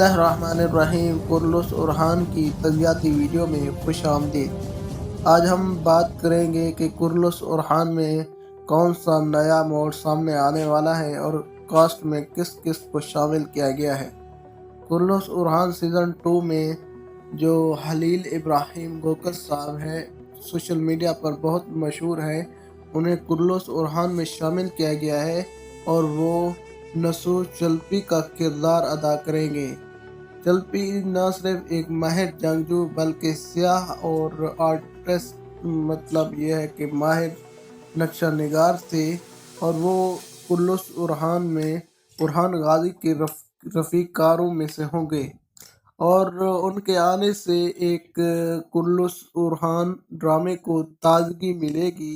اللہ الرحمن الرحیم۔ کرلس اورحان کی طبیعتی ویڈیو میں خوش آمدید۔ آج ہم بات کریں گے کہ کرلس اورحان میں کون سا نیا موڈ سامنے آنے والا ہے اور کاسٹ میں کس کس کو شامل کیا گیا ہے۔ کرلس اورحان سیزن 2 میں جو خلیل ابراہیم گوکس صاحب ہیں، سوشل میڈیا پر بہت مشہور ہے، انہیں کرلس اورحان میں شامل کیا گیا ہے اور وہ نسو چلپی کا کردار ادا کریں گے۔ چلپی نہ صرف ایک ماہر جنگجو بلکہ سیاح اور آرٹسٹ، مطلب یہ ہے کہ ماہر نقشہ نگار تھے، اور وہ کرلس اورحان میں اورحان غازی کے رفیق کاروں میں سے ہوں گے، اور ان کے آنے سے ایک کرلس اورحان ڈرامے کو تازگی ملے گی